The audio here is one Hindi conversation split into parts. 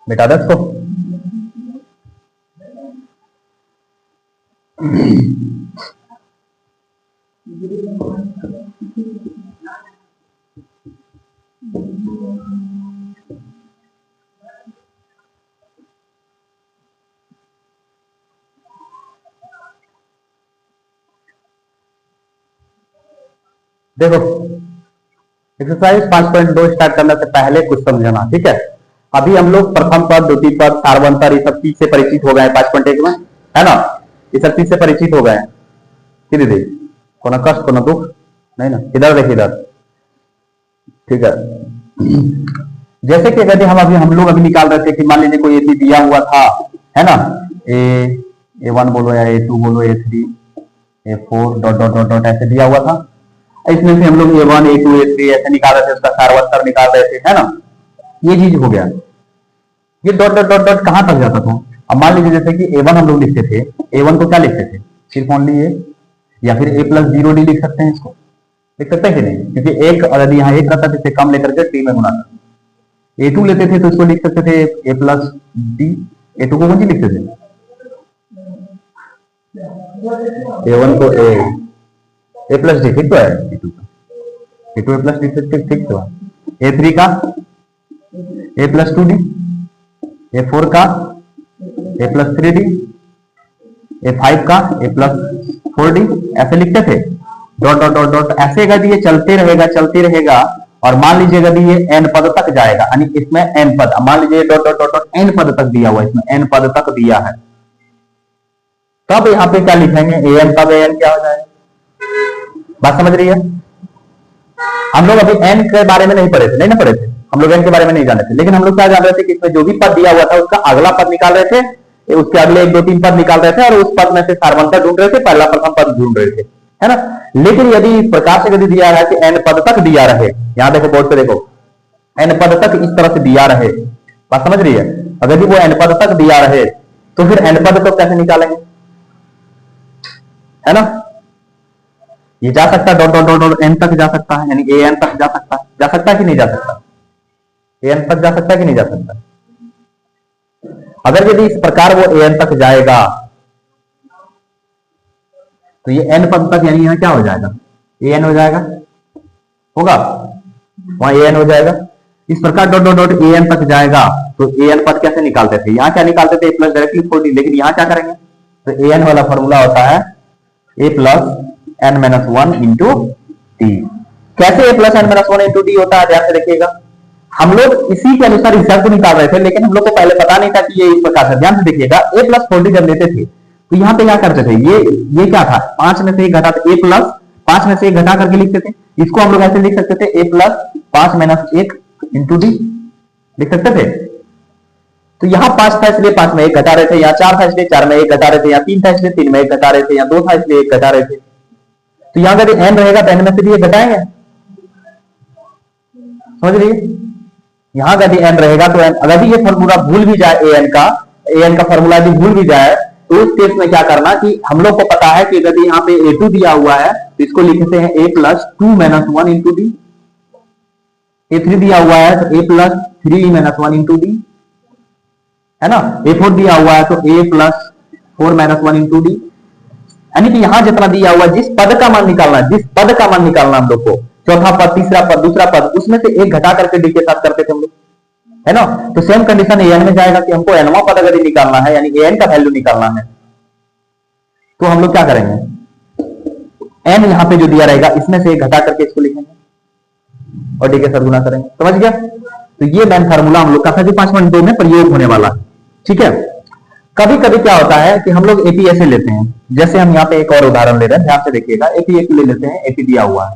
मिटा दे इसको। देखो एक्सरसाइज 5.2 स्टार्ट करने से पहले कुछ समझना, ठीक है। अभी हम लोग प्रथम पद, द्वितीय पद, सार्वंतर, ये सब चीज से परिचित हो गए 5.1 में, है ना। ये सब चीज से परिचित हो गए। कि दीदी को ना कष्ट को ना दुख नहीं ना, इधर देखिए इधर, ठीक है। जैसे कि यदि हम लोग अभी निकाल रहे थे कि मान लीजिए कोई ए दिया हुआ था, है ना, A1 बोलो या A2 बोलो, A3 A4 dot dot dot dot ऐसे दिया हुआ था। इसमें से हम लोग A1 A2 A3 ऐसे निकाल रहे थे, उसका सार्वत्तर निकाल रहे थे, है ना। ये चीज हो गया। ये डॉट डॉट डॉट डॉट कहां तक जाता था। अब मान लीजिए जैसे कि A1 हम लोग लिखते थे, A1 को क्या लिखते थे, सिर्फ ओनली A, या फिर A+0D लिख सकते हैं, इसको लिख सकते हैं कि नहीं, क्योंकि एक यदि यहाँ एक रहता तो इसे कम लेकर के टी में गुना करते। A2 लेते थे तो इसको लिख सकते थे A+D, A2 को कौन सी लिखते थे, A1 को A+D, ठीक तो है। A2 A+D ठीक तो है। A3 का A+2D, A4 का A+3D, A5 का A+4D ऐसे लिखते थे। डॉट डॉट डॉट डॉट ऐसे यदि ये चलते रहेगा और मान लीजिए यदि ये n पद तक जाएगा, यानी इसमें n पद, मान लीजिए dot dot dot dot n पद तक दिया हुआ, इसमें n पद तक दिया है, तब यहाँ पे क्या लिखेंगे, an, तब an क्या हो जाएगा। बात समझ रही है। हम लोग अभी n के बारे में नहीं पढ़े थे, नहीं ना पढ़े थे हम लोग, n के बारे में नहीं जाने थे, लेकिन हम लोग क्या जान रहे थे कि इसमें जो भी पद दिया हुआ था उसका अगला पद निकाल रहे थे, उसके अगले 1 2 3 पद निकाल रहे थे और उस पद में से सार्वंतर ढूंढ रहे थे, पहला प्रथम पद ढूंढ रहे थे, है ना। लेकिन यदि इस प्रकार से यदि दिया है कि n पद तक दिया रहे, यहां देखो बोर्ड पे देखो, n पद तक इस तरह से दिया रहे, बात समझ रही है। अगर यदि वो n पद तक दिया रहे तो फिर n पद को कैसे निकालेंगे, है ना। ये जा सकता है dot dot dot dot n तक जा सकता है, यानी an तक जा सकता है कि नहीं जा सकता, an तक जा सकता है कि नहीं जा सकता। अगर यदि इस प्रकार वो an तक जाएगा तो ये n पद तक, यानी यहां क्या हो जाएगा, an हो जाएगा, होगा वहां an हो जाएगा। इस प्रकार डॉट डॉट डॉट an तक जाएगा तो an पद कैसे निकालते थे, यहां क्या निकालते थे, A+ डायरेक्टली 4D, लेकिन यहां क्या करेंगे, तो an वाला फॉर्मूला होता है A+n-1 इंटू डी। कैसे A+n-1 इंटू डी होता है, ध्यान से देखिएगा। हम लोग इसी के अनुसार रिजल्ट निकाल रहे थे, लेकिन हम लोग को पहले पता नहीं था कि ये इस प्रकार से। ध्यान से देखिएगा, A+4D जब लेते थे तो यहाँ पे क्या करते थे, ये क्या था, 5 में से 1 घटा, A+5 में से 1 घटा करके लिखते थे। इसको हम लोग ऐसे लिख सकते थे A+5-1 इंटू डी, लिख सकते थे। तो यहाँ 5 था इसलिए 5 में 1 घटा रहे थे, यहाँ 4 था इसलिए 4 में 1 घटा रहे थे, यहाँ 3 था इसलिए 3 में 1 घटा रहे थे, यहाँ 2 था इसलिए 1 घटा रहे थे। तो यहाँ यदि n रहेगा तो n में से भी 1 घटाएंगे, समझ रही। यहां यदि n रहेगा तो n, अगर ये फॉर्मूला भूल भी जाए an का फॉर्मूला यदि भूल भी जाए तो उस केस में क्या करना कि हम लोग को पता है कि यदि यहाँ पे A2 दिया हुआ है तो इसको लिखते हैं A+2-1 इंटू डी, A3 दिया हुआ है तो A+3-1 इंटू डी, है ना। A4 दिया हुआ है तो A+4-1 इंटू डी, यानी कि यहां जितना दिया हुआ जिस पद का मान निकालना हम लोग को, चौथा पद, तीसरा पद, दूसरा पद, उसमें से 1 घटा करके डी के साथ करते थे हम लोग, है ना। तो सेम कंडीशन an में जाएगा कि हमको nवां पद अगर निकालना है, यानी an का वैल्यू निकालना है, तो हम लोग क्या करेंगे, n यहाँ पे जो दिया रहेगा इसमें से 1 घटा करके इसको लिखेंगे और डी के साथ गुना करेंगे, समझ गया। तो ये मेन फार्मूला हम लोग का था जो 5.2 में प्रयोग होने वाला, ठीक है। कभी कभी क्या होता है कि हम लोग एपी ऐसे लेते हैं, जैसे हम यहाँ पे एक और उदाहरण ले रहे हैं, ध्यान से देखिएगा। एपी ले लेते हैं, एपी दिया हुआ है,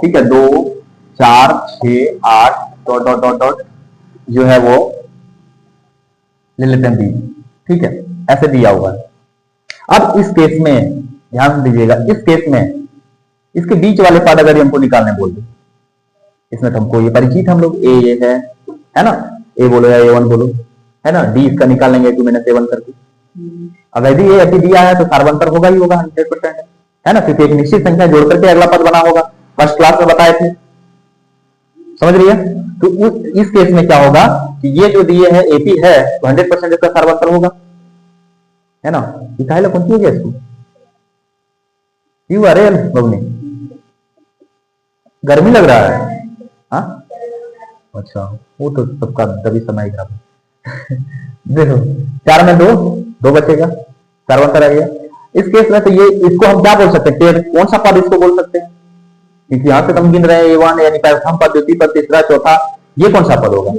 ठीक है, 2 4 6 8 डॉट डॉट डॉट डॉट जो है वो ले लेते हैं 20, ठीक है, ऐसे दिया हुआ है। अब इस केस में ध्यान दीजिएगा, इस केस में इसके बीच वाले पद अगर हमको निकालने बोल दे, इसमें तो हमको ये परिचित हम लोग, ये है ना, ए बोलो या A1 बोलो, है ना। डी इसका निकाल लेंगे 2 - A1 करके। अब यदि ये दिया है तो सार्वंतर होगा ही होगा 100%। है ना, क्योंकि एक निश्चित संख्या जोड़ करके अगला पद बना होगा, फर्स्ट क्लास में बताए थे, समझ रही है। तो इस केस में क्या होगा कि ये जो दिए है एपी है तो 100% इसका सर्वंतर होगा, है ना। ये काहे कौन सी है इसको क्यों अरे बबनी गर्मी लग रहा है, हाँ अच्छा, वो तो सबका तभी समय खराब देखो 4 में 2 बचेगा, सर्वंतर आ गया। इस केस में तो ये इसको हम क्या बोल सकते हैं, कौन सा पद इसको बोल सकते हैं, क्योंकि यहां से हम गिन रहे हैं A1 यानी प्रथम पद, द्वितीय पद, तीसरा, चौथा, ये कौन सा पद होगा,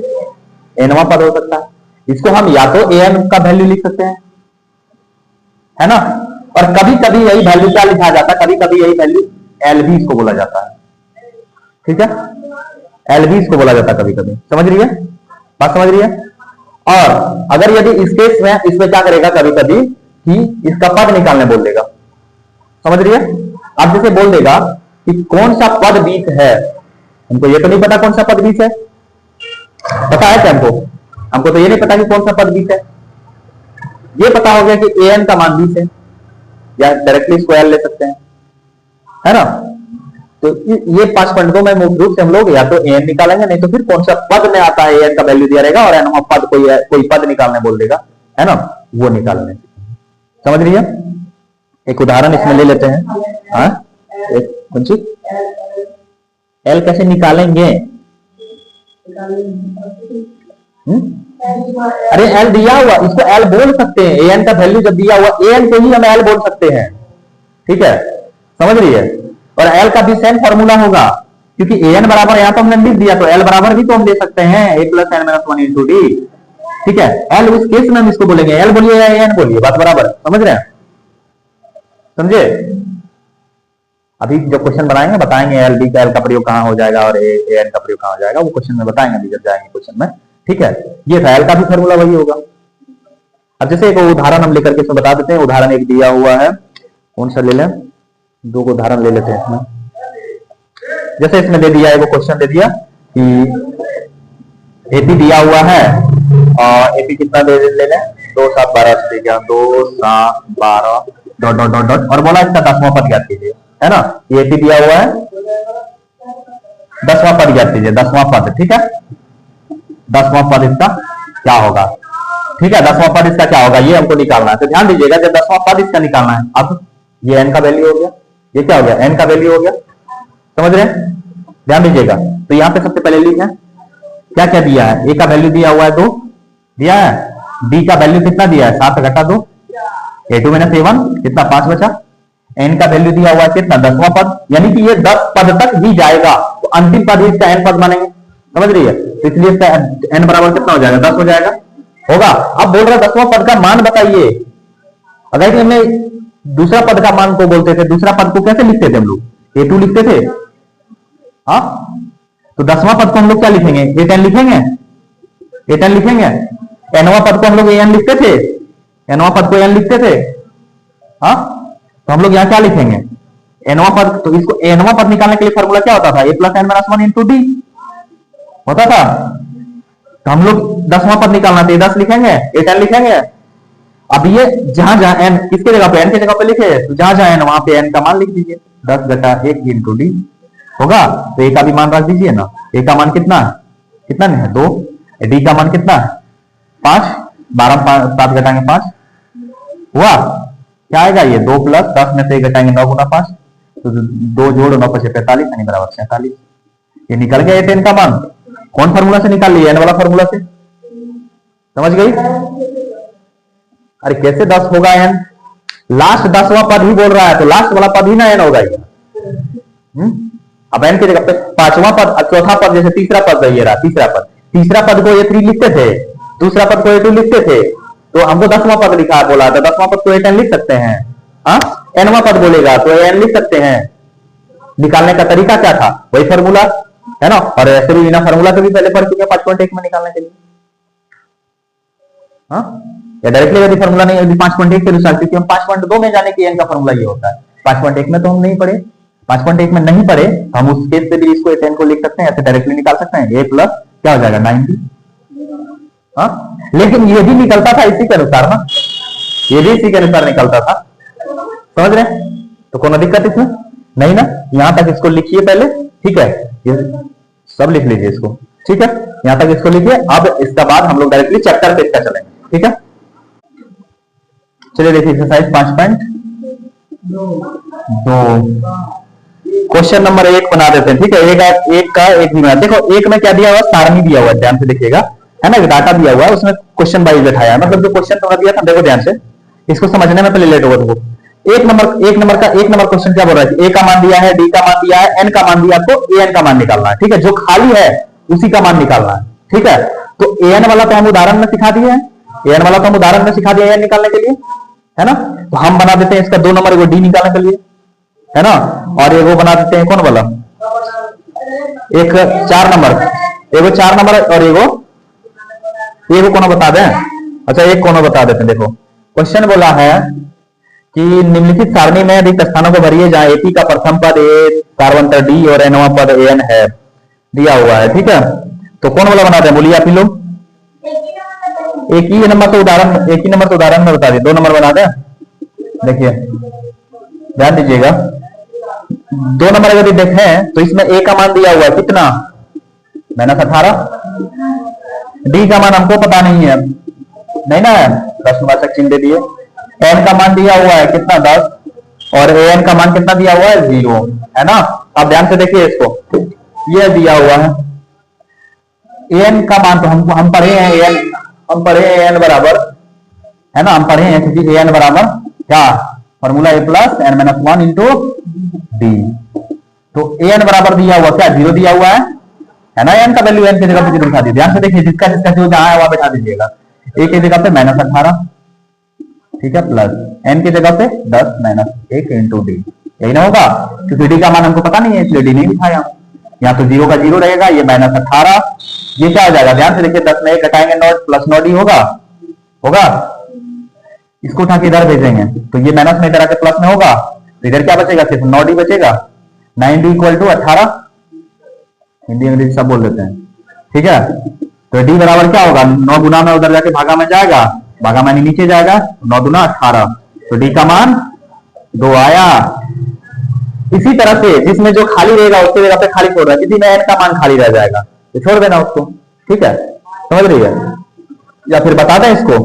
nवां पद हो सकता है। इसको हम या तो an का वैल्यू लिख सकते हैं, है ना, और कभी कभी यही वैल्यू क्या लिखा जाता है, कभी कभी यही वैल्यू LV इसको बोला जाता है, ठीक है, LV इसको बोला जाता है कभी कभी, समझ रही है बात, समझ रही है। और अगर यदि इस केस में इसमें क्या करेगा कभी कभी कि इसका पद निकालने बोल देगा, समझ रही है। अब जैसे बोल देगा कि कौन सा पद 20 है, हमको ये तो नहीं पता कौन सा पद 20 है, पता है क्या हमको, हमको तो ये नहीं पता कि कौन सा पद 20 है, ये पता हो गया कि an का मान 20 है, या डायरेक्टली स्क्वायर ले सकते हैं, है ना। तो ये 5.2 में मुख्य रूप से हम लोग या तो an निकालेंगे, नहीं तो फिर कौन सा पद में आता है an का वैल्यू दिया रहेगा और n पद कोई पद निकालने बोल देगा, है ना, वो निकालने, समझ रही है। एक उदाहरण इसमें ले लेते हैं, हाँ कौन सी एल कैसे निकालेंगे, अरे एल दिया हुआ, इसको एल बोल सकते हैं, एन का वैल्यू जब दिया हुआ एन को ही हम एल बोल सकते हैं, ठीक है, समझ रही है। और एल का भी सेम फॉर्मूला होगा, क्योंकि एन बराबर यहां तो हमने लिख दिया, तो एल बराबर भी तो हम दे सकते हैं a + n - 1 × d, ठीक है। एल उस केस में हम इसको बोलेंगे, एल बोलिए या एन बोलिए, बात बराबर, समझ रहे हैं, समझे। अभी जो क्वेश्चन बनाएंगे बताएंगे एल बी का एल का प्रयोग कहां हो जाएगा और एन का प्रयोग कहां हो जाएगा, वो क्वेश्चन में बताएंगे अभी जब जाएंगे क्वेश्चन में, ठीक है। ये था एल का भी फॉर्मूला वही होगा। अब जैसे एक उदाहरण हम लेकर के इसमें बता देते हैं, उदाहरण एक दिया हुआ है, कौन सा ले लें, 2 को उदाहरण ले लेते हैं इसमें। जैसे इसमें दे दिया है, वो क्वेश्चन दे दिया कि एपी दिया हुआ है और एपी कितना दे ले लें, 2 7 12 से 2 7 12 डॉट डॉट डॉट डॉट, और बोला इसका 10वां पद ज्ञात कीजिए, है ना। ये एपी दिया हुआ है, 10वां पद ज्ञात कीजिए, 10वां पद, ठीक है, 10वां पद इसका क्या होगा, ठीक है, 10वां पद इसका क्या होगा ये हमको निकालना है। तो ध्यान दीजिएगा जब 10वां पद इसका निकालना है, अब ये एन का वैल्यू हो गया, ये क्या हो गया, एन का वैल्यू हो गया, समझ रहे हैं, ध्यान दीजिएगा। तो यहां पे सबसे पहले लिखें क्या क्या दिया है, ए का वैल्यू दिया हुआ है 2 दिया है, बी का वैल्यू कितना दिया है 7 घटा 2, a2 - a1 कितना 5 बचा, n का वैल्यू दिया हुआ है कितना 10वां पद, यानी कि ये 10 पद तक ही जाएगा, तो अंतिम पद इसका n पद बनेंगे, समझ रही है। तो इसलिए इसका n बराबर कितना हो जाएगा 10 हो जाएगा, होगा। अब बोल रहा है 10वां पद का मान बताइए, अगर हमने दूसरा पद का मान को बोलते थे, दूसरा पद को कैसे लिखते थे हम लोग, a2 लिखते थे, हाँ, तो 10वां पद को हम लोग क्या लिखेंगे, a10 लिखेंगे, a10 लिखेंगे, nवां पद को हम लोग an लिखते थे, nवां पद को n लिखते थे, हाँ, तो हम लोग यहाँ क्या लिखेंगे nवां पद, तो इसको nवां पद निकालने के लिए फॉर्मूला क्या होता था, a + n - 1 × d होता था। तो हम लोग 10वां पद निकालना था, 10 लिखेंगे, a10 लिखेंगे। अब ये जहां जहां n किसके जगह पे, n की जगह पे लिखे, तो जहां जहां n वहां पे n का मान लिख दीजिए, 10 घटा 1 × d होगा। तो a का भी मान रख दीजिए ना, a का मान कितना कितना है 2, d का मान कितना है 5, 12 7 घटाएंगे 5 हुआ, क्या आएगा ये 2 + 10 में से 1 घटाएंगे 9 × 5, तो 2 जोड़ 9 + 5 45 यानी बराबर 47, ये निकल गया n का मान। कौन फॉर्मूला से निकाल लिया, n वाला फॉर्मूला से, समझ गई। अरे कैसे 10 होगा n, लास्ट 10वां पद ही बोल रहा है, तो लास्ट वाला पद ही ना n होगा ये, अब n की जगह पे 5वां पद, चौथा पद, जैसे तीसरा पद ये रहा, तीसरा पद को a3 लिखते थे, दूसरा पद को a2 लिखते थे, तो हमको 10वां पद लिखा बोला, तो 10वां पद को a10 लिख सकते हैं, हाँ, nवां पद बोलेगा तो an लिख सकते हैं। निकालने का तरीका क्या था, वही फॉर्मूला, है ना, और ऐसे भी बिना फॉर्मूला के भी पहले पढ़ चुके 5.1 में निकालने के लिए, हाँ, या डायरेक्टली यदि फॉर्मूला नहीं यदि 5.1 के अनुसार, क्योंकि हम 5.2 में जाने की n का फॉर्मूला ये होता है, 5.1 में तो हम नहीं पढ़े, 5.1 में नहीं पढ़े, हम उस केस से भी इसको a10 को लिख सकते हैं, ऐसे डायरेक्टली निकाल सकते हैं, a प्लस क्या हो जाएगा 90, हाँ, लेकिन ये भी निकलता था इसी के अनुसार ना, ये भी इसी के अनुसार निकलता था, समझ रहे हैं, तो कोनो दिक्कत इसमें नहीं ना। यहां तक इसको लिखिए पहले, ठीक है, ये सब लिख लीजिए इसको, ठीक है, यहां तक इसको लिखिए। अब इसका बाद हम लोग डायरेक्टली चैप्टर पे इसका चलेंगे, ठीक है। चलिए देखिए एक्सरसाइज 5.2 क्वेश्चन नंबर 1 बना देते हैं, ठीक है। एक का एक भी बना, देखो एक में क्या दिया हुआ, सारणी दिया हुआ है, ध्यान से देखिएगा, है ना, डाटा दिया हुआ है, उसमें क्वेश्चन वाइज बैठाया है, मतलब जो क्वेश्चन तुम्हें दिया था, देखो ध्यान से, इसको समझने में पहले लेट होगा तुमको। एक नंबर क्वेश्चन क्या बोल रहा है, ए का मान दिया है, डी का मान दिया है, एन का मान दिया, आपको ए एन का मान निकालना है, ठीक है, जो खाली है उसी का मान निकालना है, ठीक है। तो ए एन वाला तो हम उदाहरण में सिखा दिए हैं, ए एन वाला तो हम उदाहरण में सिखा दिया ए एन निकालने के लिए, है ना। तो हम बना देते हैं इसका 2 नंबर एगो डी निकालने के लिए, है ना, और एगो बना देते हैं कौन वाला, एक 4 नंबर, एगो 4 नंबर और एगो कोनो बता दें, अच्छा एक कोनो बता देते हैं। देखो क्वेश्चन बोला है कि निम्नलिखित सारणी में अधिक स्थानों को भरिए जहां एपी का प्रथम पद ए, कार्बन डी और एनवा पद एन है, दिया हुआ है, ठीक है। तो कौन वाला बना दें, बोलिए आप ही लोग। एक ही नंबर तो उदाहरण में बता दिए, 2 नंबर बना दें। देखिए ध्यान दीजिएगा, 2 नंबर अगर देखें तो इसमें ए का मान दिया हुआ है कितना, -18, डी का मान हमको पता नहीं है, नहीं ना, 10 नंबर तक चिन्ह दे दिए। एन का मान दिया हुआ है कितना, 10, और ए एन का मान कितना दिया हुआ है, 0, है ना। अब ध्यान से देखिए इसको, ये दिया हुआ है ए एन का मान, तो हम पढ़े हैं ए एन बराबर, है ना, हम पढ़े हैं क्योंकि ए एन बराबर क्या, formula a plus n minus 1 into d. तो ए एन बराबर दिया हुआ क्या, 0 दिया हुआ है ना, एन का वैल्यू एन की जगह पे 0 बिठा दीजिए। ध्यान से देखिए, जिसका जो जहां है वहां बिठा दीजिएगा, ए की जगह पे -18, ठीक है, प्लस एन की जगह पे 10 - 1 इंटू डी, यही ना होगा, क्योंकि डी का मान हमको पता नहीं है इसलिए डी नहीं बिठाया। यहाँ तो 0 का 0 रहेगा, ये -18, ये क्या हो जाएगा, ध्यान से देखिए, 10 में 1 घटाएंगे 9 प्लस 9 डी होगा, इसको उठा के इधर भेजेंगे तो ये माइनस में इधर आके प्लस में होगा, तो इधर क्या बचेगा, सिर्फ 9 डी बचेगा, 9 डी इक्वल टू 18, हिंदी अंग्रेजी सब बोल देते हैं, ठीक है। तो डी बराबर क्या होगा, 9 गुना में उधर जाके भागा में जाएगा, भागा में नीचे जाएगा, 9 दूना 18, तो डी का मान 2 आया। इसी तरह से जिसमें जो खाली रहेगा उसकी जगह पे खाली छोड़ रहा है, किसी में एन का मान खाली रह जाएगा तो छोड़ देना उसको, ठीक है, समझ रही है। या फिर बता दें इसको,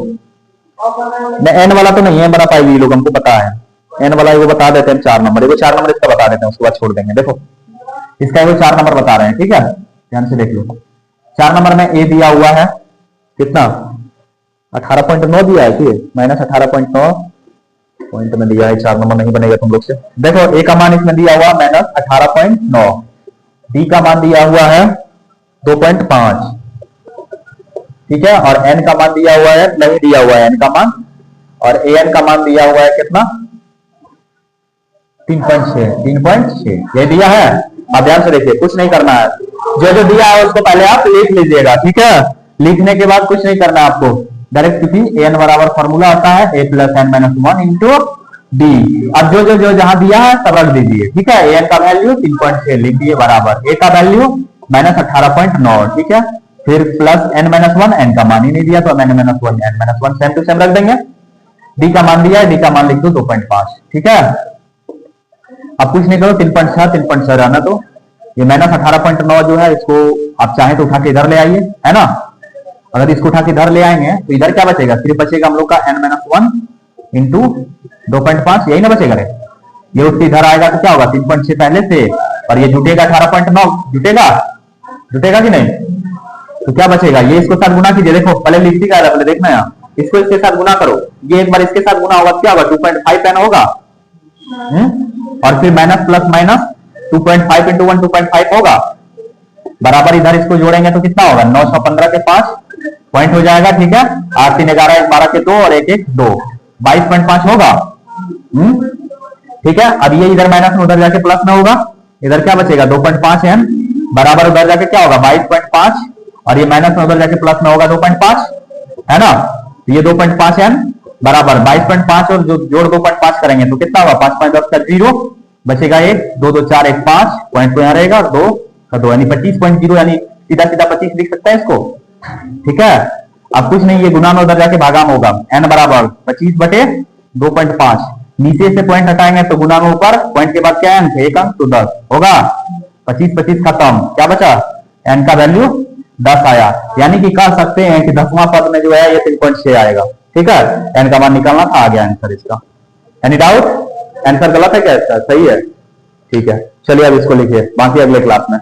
एन वाला तो नहीं है बना पाएगी लोग, हमको पता है, एन वाला एगो बता देते हैं 4 नंबर, एगो 4 नंबर इसका बता देते हैं, उसके बाद छोड़ देंगे। देखो इसका एगो 4 नंबर बता रहे हैं, ठीक है, ध्यान से देख लो। 4 नंबर में ए दिया हुआ है कितना, 18.9 दिया है कि -18.9 पॉइंट में दिया है, 4 नंबर नहीं बनेगा तुम लोग से। देखो ए का मान इसमें दिया हुआ -18.9, डी का मान दिया हुआ है 2.5, ठीक है, और एन का मान दिया हुआ है, नहीं दिया हुआ है एन का मान, और ए एन का मान दिया हुआ है कितना, 3.6, ये दिया है। अब ध्यान से देखिए, कुछ नहीं करना है, जो दिया है उसको पहले आप लिख लीजिएगा, ठीक है। लिखने के बाद कुछ नहीं करना है आपको, डायरेक्ट, क्योंकि एन बराबर फॉर्मूला आता है a plus n minus 1 into d. अब जो जहां दिया है सब रख दीजिए, ठीक है। एन का वैल्यू 3.6 लिख दिए बराबर, ए का वैल्यू -18.9, ठीक है, फिर प्लस एन माइनस 1, एन का मान ही नहीं दिया तो N minus 1 N minus 1 same to same रख देंगे। डी का मान दिया है, डी का मान लिख दो 2.5, ठीक है। अब कुछ नहीं करो, 3.6 रहना, तो ये -18.9 जो है इसको आप चाहें तो उठा के इधर ले आइए, है ना। अगर इसको उठा के इधर ले आएंगे तो इधर क्या बचेगा, सिर्फ बचेगा हम लोग का n-1 इंटू 2.5, यही ना बचेगा रे। ये उठ के इधर आएगा तो क्या होगा, 3.6 पहले से, और ये जुटेगा 18.9, जुटेगा कि नहीं, तो क्या बचेगा, ये इसको साथ गुना कीजिए। देखो पहले लिखती का पहले देखना है, इसको इसके साथ गुना करो, ये एक बार इसके साथ गुना होगा क्या होगा, 2.5 n होगा, और फिर माइनस प्लस माइनस 2.5 इंटू 1 2.5 होगा, बराबर इधर इसको जोड़ेंगे तो कितना होगा, 915 के 5 पॉइंट हो जाएगा, ठीक है। 8 3 11 1 12 के 2 और 1 1 2 22.5 होगा, ठीक है। अब ये इधर माइनस में उधर जाके प्लस में होगा, इधर क्या बचेगा 2.5 n बराबर उधर जाके क्या होगा 22.5, और ये माइनस में उधर जाके प्लस में होगा 2.5, है ना। तो ये 2.5 n बराबर 22.5 और जो जोड़ 2.5 करेंगे तो कितना होगा, 5 5 10 का 0 बचेगा 1 2 2 4 1 5 पॉइंट तो यहाँ रहेगा, और 2 का 2 यानी 25.0, यानी सीधा सीधा 25 लिख सकता है इसको, ठीक है। अब कुछ नहीं, ये गुना में उधर जाके भागा में होगा, n बराबर 25 बटे 2.5, नीचे से पॉइंट हटाएंगे तो गुना में ऊपर, पॉइंट के बाद क्या अंक है, एक अंक, तो 10 होगा। 25 खत्म, क्या बचा, एन का वैल्यू 10 आया। यानी कि कह सकते हैं कि 10वां पद में जो है ये 3.6 आएगा। ठीक है, एन का मान निकालना था, आ गया आंसर इसका। एनी डाउट, आंसर गलत है क्या इसका, सही है? ठीक है, चलिए अब इसको लिखिए, बाकी अगले क्लास में।